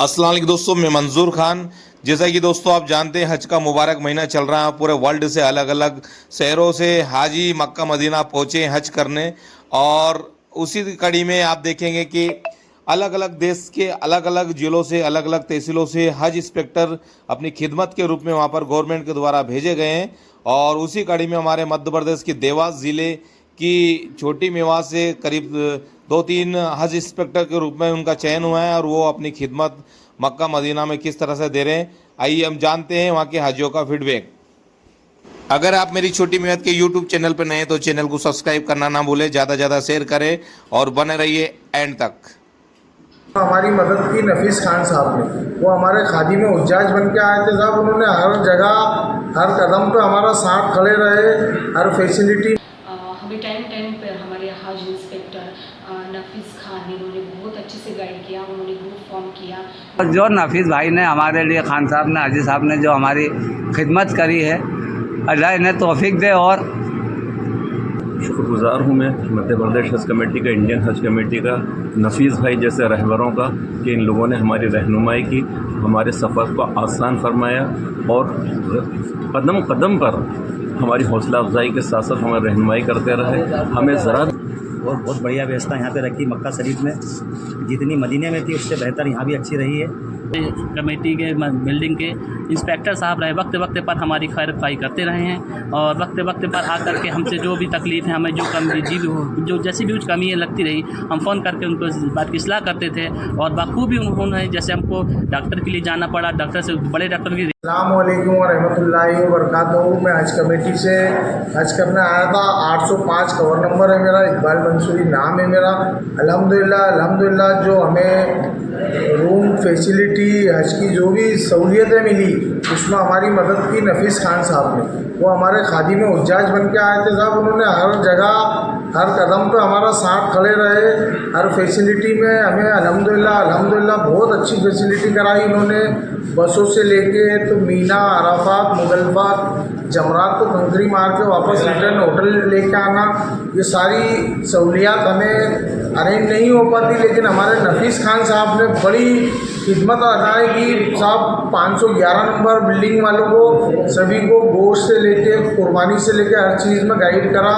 अस्सलाम वालेकुम दोस्तों, मैं मंजूर खान। जैसा कि दोस्तों आप जानते हैं, हज का मुबारक महीना चल रहा है। पूरे वर्ल्ड से अलग अलग शहरों से हाजी मक्का मदीना पहुँचे हज करने। और उसी कड़ी में आप देखेंगे कि अलग अलग देश के अलग अलग जिलों से, अलग अलग तहसीलों से हज इंस्पेक्टर अपनी खिदमत के रूप में वहाँ पर गवर्नमेंट के द्वारा भेजे गए हैं। और उसी कड़ी में हमारे मध्य प्रदेश के देवास ज़िले की छोटी मेवात से करीब दो तीन हज इंस्पेक्टर के रूप में उनका चयन हुआ है, और वो अपनी खिदमत मक्का मदीना में किस तरह से दे रहे हैं, आइए हम जानते हैं वहाँ के हाजियों का फीडबैक। अगर आप मेरी छोटी मेहनत के यूट्यूब चैनल पर नए हैं तो चैनल को सब्सक्राइब करना ना भूलें, ज़्यादा से ज़्यादा शेयर करें और बने रहिए एंड तक। हमारी मदद की नफीस खान साहब ने, वो हमारे खादी में उज्जाज बन के आए थे साहब। उन्होंने हर जगह हर कदम पे हमारा साथ खड़े रहे, हर फैसिलिटी। हमें टाइम टाइम पर हमारे हज इंस्पेक्टर नफीस खान, इन्होंने बहुत अच्छे से गाइड किया। उन्होंने ग्रुप फॉर्म किया। जो नफीस भाई ने हमारे लिए, खान साहब ने, हाजी साहब ने जो हमारी खिदमत करी है, अल्लाह इन्हें तौफीक दे। और शुक्रगुज़ार हूँ मैं मध्य प्रदेश हज कमेटी का, इंडियन हज कमेटी का, नफीस भाई जैसे रहबरों का, कि इन लोगों ने हमारी रहनुमाई की, हमारे सफ़र को आसान फरमाया और कदम कदम पर हमारी हौसला अफजाई के साथ साथ हमारी रहनुमाई करते रहे। हमें ज़रा और बहुत बढ़िया व्यवस्था यहाँ पे रखी मक्का शरीफ में, जितनी मदीने में थी उससे बेहतर यहाँ भी अच्छी रही है। कमेटी के बिल्डिंग के इंस्पेक्टर साहब रहे, वक्त वक्त पर हमारी खैर खपाई करते रहे हैं और वक्त वक्त पर आकर के हमसे जो भी तकलीफ़ है, हमें जो कमी जो जैसी भी कमी है लगती रही, हम फ़ोन करके उनको इस बात की इस्लाह करते थे। और बखूबी उन्होंने, जैसे हमको डॉक्टर के लिए जाना पड़ा, डॉक्टर से बड़े डॉक्टर की। अस्सलाम वालेकुम व रहमतुल्लाहि व बरकातहू। मैं हज कमेटी से हज करने आया था। 805 कवर नंबर है मेरा, इकबाल मंसूरी नाम है मेरा। अल्हम्दुलिल्लाह जो हमें रूम फैसिलिटी, हज की जो भी सहूलियतें मिली, उसमें हमारी मदद की नफीस खान साहब ने। वो हमारे खादी में उज्जाज बन के आए थे साहब। उन्होंने हर जगह हर कदम पे हमारा साथ खड़े रहे, हर फैसिलिटी में हमें अल्हम्दुलिल्लाह बहुत अच्छी फैसिलिटी कराई उन्होंने। बसों से लेके तो मीना, अराफात, मुगलफात, जमरात को कंकरी मार के वापस रिटर्न होटल लेके आना, ये सारी सहूलियात हमें अरेंज नहीं हो पाती, लेकिन हमारे नफीस खान साहब ने बड़ी खिदमत अदाई की साहब। 511 नंबर बिल्डिंग वालों को, सभी को गोश्त से लेके कुर्बानी से लेके हर चीज़ में गाइड करा,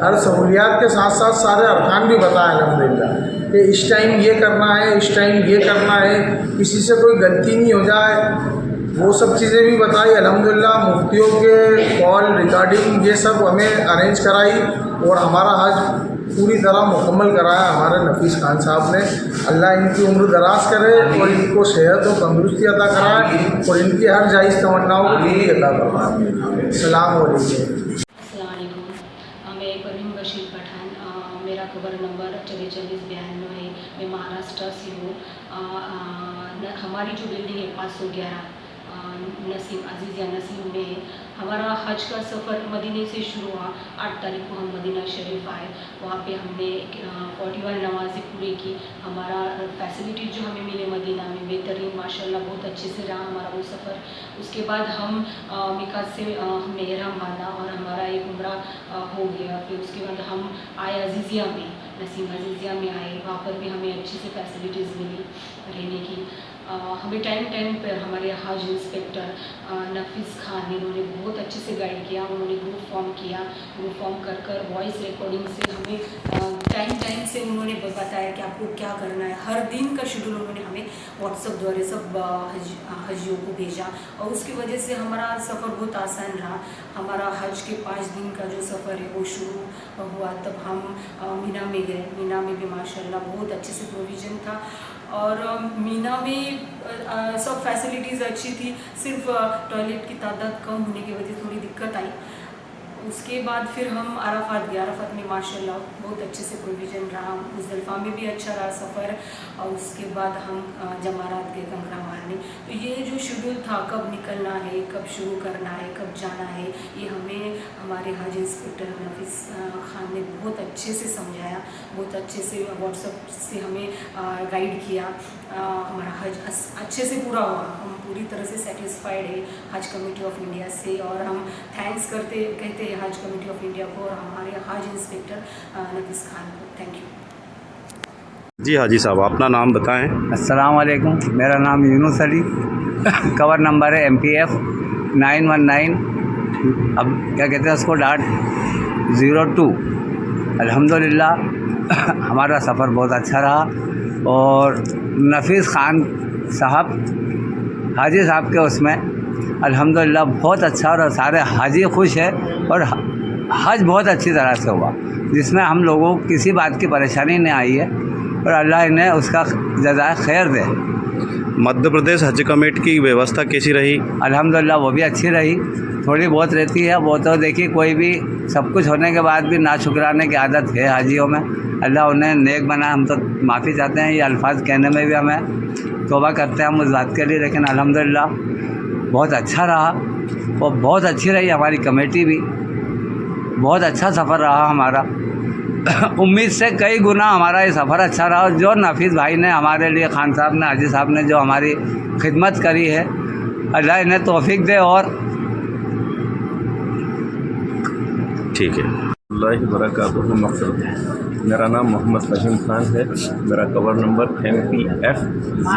हर सहूलियात के साथ साथ सारे अरकान भी बताए अल्हम्दुलिल्लाह कि इस टाइम ये करना है, इस टाइम ये करना है, किसी से कोई गलती नहीं हो जाए, वो सब चीज़ें भी बताई अल्हम्दुलिल्लाह। मुफ्तियों के कॉल रिकॉर्डिंग ये सब हमें अरेंज कराई और हमारा हज पूरी तरह मुकम्मल कराया हमारे नफीस खान साहब ने। अल्लाह इनकी उम्र दराज करे और इनको सेहत और तंदुरुस्ती अता कराए और इनकी हर जायज़ तमन्नाओं को पूरी अता करवाए। सलाम वालेकुम। मैं परवीन बशीर पठान, मेरा कवर नंबर 4492 है। मैं महाराष्ट्र से हूँ। हमारी जो बिल्डिंग है 511 नसीम अजीज़ या नसीम में है। हमारा हज का सफ़र मदीने से शुरू हुआ। 8 तारीख को हम मदीना शरीफ आए। वहाँ पे हमने 41 नमाज़ें पूरी की। हमारा फैसिलिटी जो हमें मिले मदीना में बेहतरीन, माशाल्लाह बहुत अच्छे से रहा हमारा वो सफ़र। उसके बाद हम मिकात से हमने एहराम बांधा और हमारा एक उम्रा हो गया। फिर उसके बाद हम आए अजीज़िया में, नसीम अजीज़िया में आए। वहाँ पर भी हमें अच्छी से फैसिलिटीज़ मिली रहने की। हमें टाइम टाइम पर हमारे हज इंस्पेक्टर नफीस खान, इन्होंने बहुत अच्छे से गाइड किया। उन्होंने ग्रुप फॉर्म किया। ग्रुप फॉर्म कर वॉइस रिकॉर्डिंग से हमें टाइम से उन्होंने बताया कि आपको क्या करना है। हर दिन का शेड्यूल उन्होंने हमें व्हाट्सएप द्वारा सब हजियों को भेजा और उसकी वजह से हमारा सफ़र बहुत आसान रहा। हमारा हज के 5 दिन का जो सफ़र है वो शुरू हुआ, तब हम मीना में गए। मीना में भी माशाल्लाह बहुत अच्छे से प्रोविज़न था और मीना में सब फैसिलिटीज़ अच्छी थी। सिर्फ टॉयलेट की तादाद कम होने की वजह से थोड़ी दिक्कत आई। उसके बाद फिर हम अराफात गए। अराफात में माशाल्लाह बहुत अच्छे से प्रोविज़न रहा। मुज़दलिफ़ा में भी अच्छा रहा सफ़र। और उसके बाद हम जमारात गए कंकरा मारने। तो ये जो शेड्यूल था, कब निकलना है, कब शुरू करना है, कब जाना है, ये हमें हमारे हज इंस्पेक्टर नफीस खान ने बहुत अच्छे से समझाया, बहुत अच्छे से व्हाट्सएप से हमें गाइड किया। हमारा हज अच्छे से पूरा हुआ। हम पूरी तरह से सेटिस्फाइड है हज कमेटी ऑफ इंडिया से और हम थैंक्स कहते हैं हज कमेटी ऑफ इंडिया को और हमारे हज इंस्पेक्टर नफीस खान को। Thank you. जी हाजी साहब, अपना नाम बताएं। अस्सलाम वालेकुम, मेरा नाम यूनुस अली, कवर नंबर है MPF 919, अब क्या कहते हैं उसको .02। अल्हम्दुलिल्लाह हमारा सफ़र बहुत अच्छा रहा और नफीस खान साहब हाजी साहब के उसमें अल्हम्दुलिल्लाह बहुत अच्छा और सारे हाजी खुश है और हज बहुत अच्छी तरह से हुआ, जिसमें हम लोगों को किसी बात की परेशानी नहीं आई है और अल्लाह इन्हें उसका जज़ाए खैर दे। मध्य प्रदेश हज कमेटी की व्यवस्था कैसी रही? अल्हम्दुलिल्लाह वो भी अच्छी रही, थोड़ी बहुत रहती है वो तो देखिए, कोई भी सब कुछ होने के बाद भी नाशुक्राने की आदत है हाजियों में। अल्लाह उन्हें नेक बना, हम तो माफ़ी चाहते हैं, ये अल्फाज कहने में भी हमें तौबा करते हैं हम उस बात के लिए, लेकिन अल्हम्दुलिल्लाह बहुत अच्छा रहा और बहुत अच्छी रही हमारी कमेटी भी, बहुत अच्छा सफ़र रहा हमारा। उम्मीद से कई गुना हमारा ये सफ़र अच्छा रहा। जो नफीस भाई ने हमारे लिए, खान साहब ने, हाजी साहब ने जो हमारी खिदमत करी है, अल्लाह इन्हें तौफीक दे। और ठीक है। बरकातुहू मक़सद। मेरा नाम मोहम्मद फ़हीम खान है। मेरा कवर नंबर MPF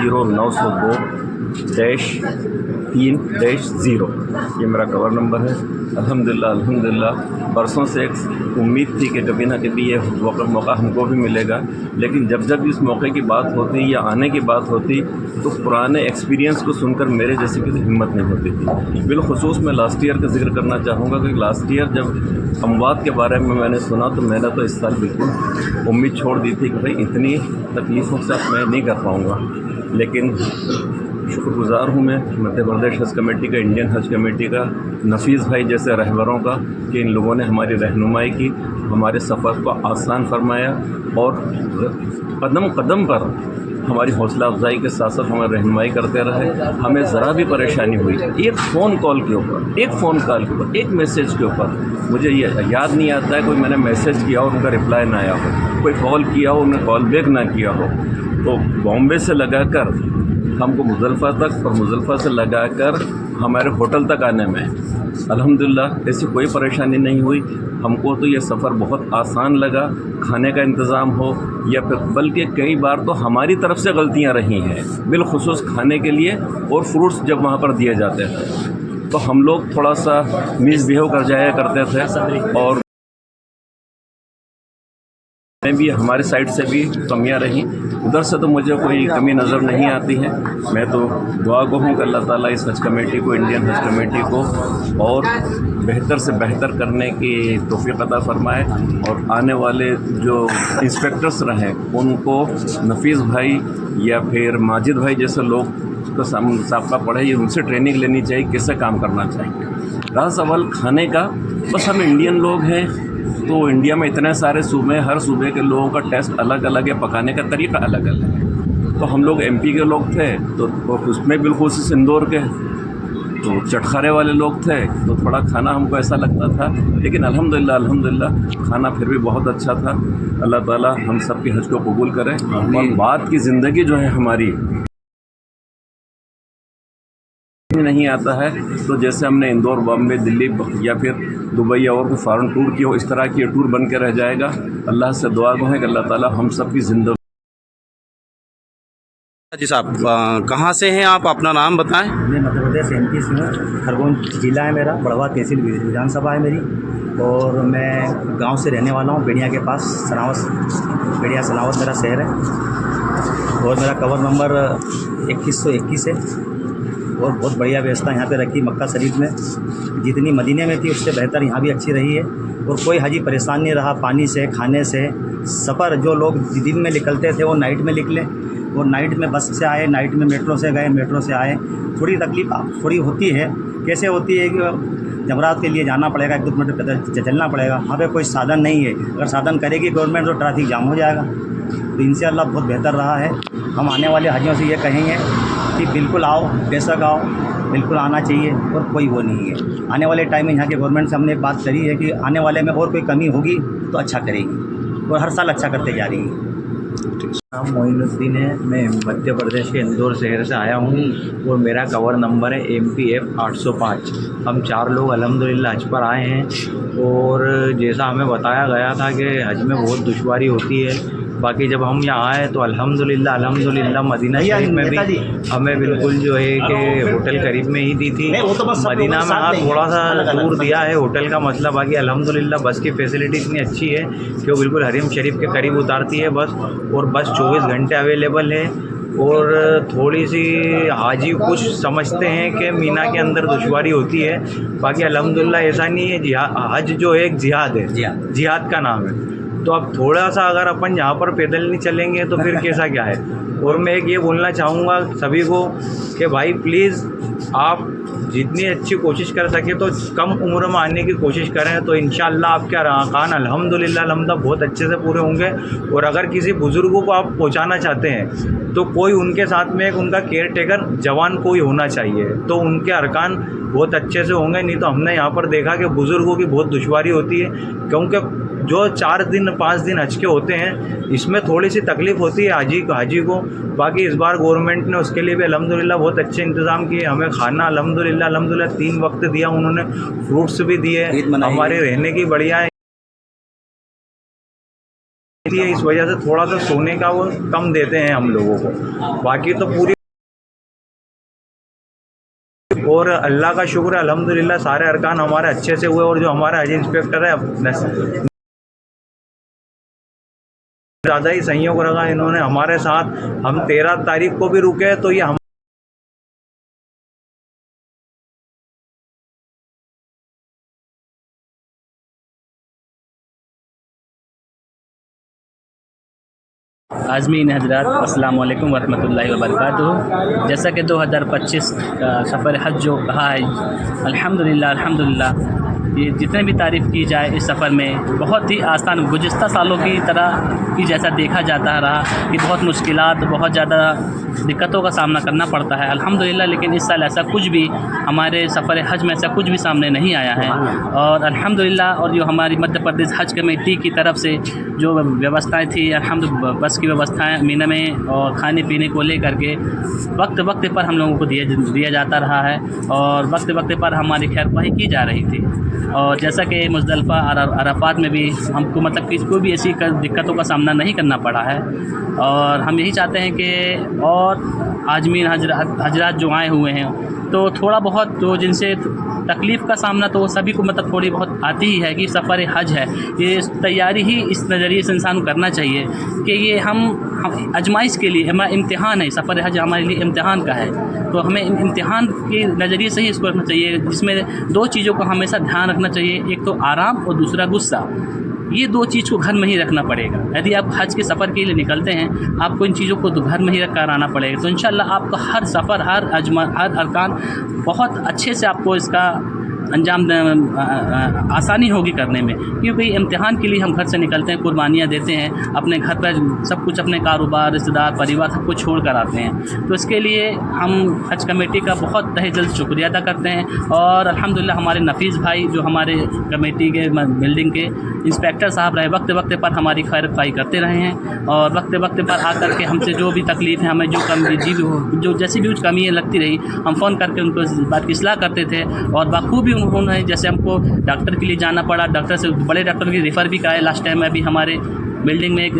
0902-3-0 ये मेरा कवर नंबर है। अल्हम्दुलिल्लाह बरसों से एक उम्मीद थी कि कभी ना कभी ये मौका हमको भी मिलेगा, लेकिन जब जब इस मौके की बात होती या आने की बात होती तो पुराने एक्सपीरियंस को सुनकर मेरे जैसे की हिम्मत नहीं होती थी। बिलखुसूस मैं लास्ट ईयर का जिक्र करना चाहूँगा कि लास्ट ईयर जब अमवात के बारे में मैंने सुना तो मैंने तो इस साल बिल्कुल उम्मीद छोड़ दी थी कि भाई इतनी तकलीफ़ों से मैं नहीं कर पाऊँगा, लेकिन शुक्रगुज़ार हूँ मैं मध्य प्रदेश हज कमेटी का, इंडियन हज कमेटी का, नफीस भाई जैसे रहबरों का, कि इन लोगों ने हमारी रहनुमाई की, हमारे सफ़र को आसान फरमाया और कदम कदम पर हमारी हौसला अफजाई के साथ साथ हमारी रहनुमाई करते रहे। हमें ज़रा भी परेशानी हुई एक फ़ोन कॉल के ऊपर, एक मैसेज के ऊपर, मुझे ये याद नहीं आता है कोई मैंने मैसेज किया और उनका रिप्लाई ना आया हो, कोई कॉल किया हो उन्हें कॉल बैक ना किया हो। तो बॉम्बे से लगाकर हमको मुज़ल्फ़ा तक और मुज़ल्फ़ा से लगाकर हमारे होटल तक आने में अल्हम्दुलिल्लाह ऐसी कोई परेशानी नहीं हुई। हमको तो ये सफ़र बहुत आसान लगा। खाने का इंतज़ाम हो या फिर बल्कि कई बार तो हमारी तरफ से गलतियां रही हैं, बिलखुसूस खाने के लिए और फ्रूट्स जब वहाँ पर दिए जाते थे तो हम लोग थोड़ा सा मिसबिहेव कर जाया करते थे और भी हमारे साइड से भी कमियां रहीं। उधर से तो मुझे कोई कमी नज़र नहीं आती है। मैं तो दुआ गो हूँ कि अल्लाह ताला इस हज कमेटी को, इंडियन हज कमेटी को और बेहतर से बेहतर करने की तौफीक अता फरमाए और आने वाले जो इंस्पेक्टर्स रहें उनको नफीस भाई या फिर माजिद भाई जैसे लोग को साबका पढ़े, उनसे ट्रेनिंग लेनी चाहिए कैसे काम करना चाहिए। रहा सवाल खाने का, बस हम इंडियन लोग हैं तो इंडिया में इतने सारे सूबे, हर सूबे के लोगों का टेस्ट अलग अलग है, पकाने का तरीका अलग अलग है। तो हम लोग MP के लोग थे तो उसमें बिलखुसूस इंदौर के तो चटखारे वाले लोग थे तो थोड़ा खाना हमको ऐसा लगता था, लेकिन अल्हम्दुलिल्लाह खाना फिर भी बहुत अच्छा था। अल्लाह ताला हम सब के हज को कबूल करे और बाद की ज़िंदगी जो है हमारी नहीं आता है तो जैसे हमने इंदौर, बॉम्बे, दिल्ली या फिर दुबई और कोई फॉरेन टूर की हो, इस तरह की टूर बन के रह जाएगा। अल्लाह से दुआ गो है कि अल्लाह ताला हम सब की ज़िंदगी। जी साहब, कहाँ से हैं आप? अपना नाम बताएं। मैं मध्य प्रदेश MP से हूँ। खरगोन जिला है मेरा, बढ़वा तहसील विधानसभा है मेरी और मैं गांव से रहने वाला हूँ, बेड़िया के पास, सनावत, बेड़िया सनावत मेरा शहर है और मेरा कवर नंबर 2121 है और बहुत बढ़िया व्यवस्था यहाँ पे रखी मक्का शरीफ में। जितनी मदीने में थी उससे बेहतर यहाँ भी अच्छी रही है और कोई हाजी परेशान नहीं रहा पानी से, खाने से। सफ़र जो लोग दिन में निकलते थे वो नाइट में निकले और नाइट में बस से आए, नाइट में मेट्रो से गए, मेट्रो से आए। थोड़ी तकलीफ थोड़ी होती है, कैसे होती है कि जमरात के लिए जाना पड़ेगा, 1-2 किलोमीटर पैदल चलना पड़ेगा। वहाँ पे कोई साधन नहीं है, अगर साधन करेगी गवर्नमेंट तो ट्रैफिक जाम हो जाएगा। तो इंशाअल्लाह बहुत बेहतर रहा है। हम आने वाले हाजियों से ये कहेंगे कि बिल्कुल आओ, बेशक आओ, बिल्कुल आना चाहिए और कोई वो नहीं है। आने वाले टाइम में यहाँ के गवर्नमेंट से हमने एक बात करी है कि आने वाले में और कोई कमी होगी तो अच्छा करेगी और हर साल अच्छा करते जा रही है। नाम मोइनुद्दीन है, मैं मध्य प्रदेश के इंदौर शहर से आया हूँ और मेरा कवर नंबर है MPF 805। हम 4 लोग अल्हम्दुलिल्लाह हज पर आए हैं और जैसा हमें बताया गया था कि हज में बहुत दुश्वारी होती है बाकी जब हम यहाँ आए तो अल्हम्दुलिल्लाह मदीना शरीफ में भी हमें बिल्कुल जो है कि होटल करीब में ही दी थी। मदीना में हाँ थोड़ा सा दूर दिया है होटल का मसला, बाकी अल्हम्दुलिल्लाह बस की फैसिलिटी इतनी अच्छी है कि वो बिल्कुल हरीम शरीफ के करीब उतारती है बस, और बस 24 घंटे अवेलेबल है। और थोड़ी सी हाजी कुछ समझते हैं कि मीना के अंदर दुश्वारी होती है, बाकी अल्हम्दुलिल्लाह ऐसा नहीं है। हज जो है एक जिहाद है, जिहाद का नाम है। तो अब थोड़ा सा अगर अपन यहाँ पर पैदल नहीं चलेंगे तो फिर कैसा क्या है। और मैं एक ये बोलना चाहूँगा सभी को कि भाई प्लीज़ आप जितनी अच्छी कोशिश कर सके तो कम उम्र में आने की कोशिश करें, तो इंशाअल्लाह आपके अरकान अल्हम्दुलिल्लाह बहुत अच्छे से पूरे होंगे। और अगर किसी बुज़ुर्गों को आप पहुंचाना चाहते हैं तो कोई उनके साथ में एक उनका केयर टेकर जवान कोई होना चाहिए, तो उनके अरकान बहुत अच्छे से होंगे। नहीं तो हमने यहाँ पर देखा कि बुज़ुर्गों की बहुत दुश्वारी होती है, क्योंकि जो 4 दिन 5 दिन हज के होते हैं इसमें थोड़ी सी तकलीफ़ होती है हाजी को। बाकी इस बार गवर्नमेंट ने उसके लिए भी अल्हम्दुलिल्लाह बहुत अच्छे इंतज़ाम किए। हमें खाना अल्हम्दुलिल्लाह 3 वक्त दिया उन्होंने, फ्रूट्स भी दिए, हमारे रहने की बढ़िया है। इस वजह से थोड़ा सा सोने का वो कम देते हैं हम लोगों को, बाकी तो पूरी। और अल्लाह का शुक्र है अल्हम्दुलिल्लाह सारे अरकान हमारे अच्छे से हुए। और जो हमारा हज इंस्पेक्टर है ज़्यादा ही सहयोग रखा इन्होंने हमारे साथ। हम 13 तारीख को भी रुके तो ये आज़मीन हज़रात अस्सलाम वालेकुम वरहमतुल्लाहि वबरकातुहू। जैसा कि 2025 सफ़र हज जो कहा है, अल्हम्दुलिल्लाह ये जितने भी तारीफ़ की जाए इस सफ़र में बहुत ही आसान, गुज़िश्ता सालों की तरह की जैसा देखा जाता रहा कि बहुत मुश्किलात, बहुत ज़्यादा दिक्कतों का सामना करना पड़ता है अल्हम्दुलिल्लाह। लेकिन इस साल ऐसा कुछ भी हमारे सफ़र हज में ऐसा कुछ भी सामने नहीं आया है। और अल्हम्दुलिल्लाह, और जो हमारी मध्य प्रदेश हज कमेटी की तरफ से जो व्यवस्थाएं थी अल्हम्दुलिल्लाह, बस की व्यवस्थाएं मीना में और खाने पीने को लेकर के वक्त पर हम लोगों को दिया जाता रहा है, और वक्त पर हमारी खैरख्वाही की जा रही थी। और जैसा कि मुज़दलिफ़ा अराफात में भी हमको मतलब कि कोई भी ऐसी दिक्कतों का सामना नहीं करना पड़ा है। और हम यही चाहते हैं कि और आज़मीन हजरात जो आए हुए हैं तो थोड़ा बहुत तो जिनसे तकलीफ़ का सामना तो सभी को मतलब थोड़ी बहुत आती ही है कि सफ़र हज है, ये तैयारी ही इस नज़रिए से इंसान को करना चाहिए कि ये हम आजमाइश के लिए हमारा इम्तिहान है, सफ़र हज हमारे लिए इम्तिहान का है। तो हमें इम्तिहान के नज़रिए से ही इसको रखना चाहिए, जिसमें 2 चीज़ों का हमेशा ध्यान रखना चाहिए, एक तो आराम और दूसरा गुस्सा। ये 2 चीज़ को घर में ही रखना पड़ेगा। यदि आप हज के सफ़र के लिए निकलते हैं, आपको इन चीज़ों को तो घर में ही रख कर आना पड़ेगा, तो इंशाल्लाह आपका हर सफ़र, हर अरकान बहुत अच्छे से आपको इसका अंजाम आसानी होगी करने में। क्योंकि इम्तिहान के लिए हम घर से निकलते हैं, कुर्बानियाँ देते हैं, अपने घर पर सब कुछ, अपने कारोबार, रिश्तेदार, परिवार सब कुछ छोड़ कर आते हैं। तो इसके लिए हम हज कमेटी का बहुत तहे दिल शुक्रिया अदा करते हैं। और अल्हम्दुलिल्लाह हमारे नफीस भाई जो हमारे कमेटी के बिल्डिंग के इंस्पेक्टर साहब रहे, वक्त पर हमारी खैरख्वाही करते रहे हैं, और वक्त पर आकर के हमसे जो भी तकलीफ़ है, हमें जो कमी जो जैसी भी कमियाँ लगती रही, हम फ़ोन करके उनको इस बात की इस्लाह करते थे। और बखूबी उन्होंने, जैसे हमको डॉक्टर के लिए जाना पड़ा, डॉक्टर से बड़े डॉक्टर की रेफ़र भी कराए। लास्ट टाइम अभी हमारे बिल्डिंग में एक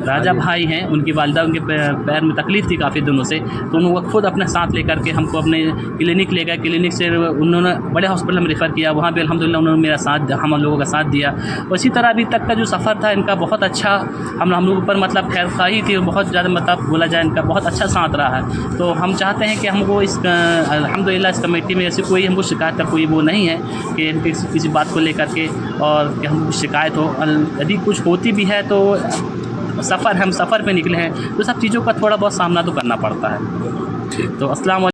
राजा भाई हैं, उनकी वालिदा, उनके पैर में तकलीफ़ थी काफ़ी दिनों से, तो उन्होंने खुद अपने साथ लेकर के हमको अपने क्लिनिक ले गए। क्लिनिक से उन्होंने बड़े हॉस्पिटल में रेफ़र किया, वहाँ पे अल्हम्दुलिल्लाह उन्होंने मेरा साथ, हम लोगों का साथ दिया। और इसी तरह अभी तक का जो सफ़र था इनका बहुत अच्छा, हम लोगों पर मतलब खैरख्वाही थी, बहुत ज़्यादा मतलब बोला जाए इनका बहुत अच्छा साथ रहा है। तो हम चाहते हैं कि हमको इस अल्हम्दुलिल्लाह इस कमेटी में ऐसी कोई हमको शिकायत का कोई वो नहीं है कि किसी बात को लेकर के और कि हमको शिकायत हो। यदि कुछ होती भी है तो हम सफ़र पे निकले हैं, तो सब चीज़ों का थोड़ा बहुत सामना तो करना पड़ता है। तो अस्सलाम वालेकुम।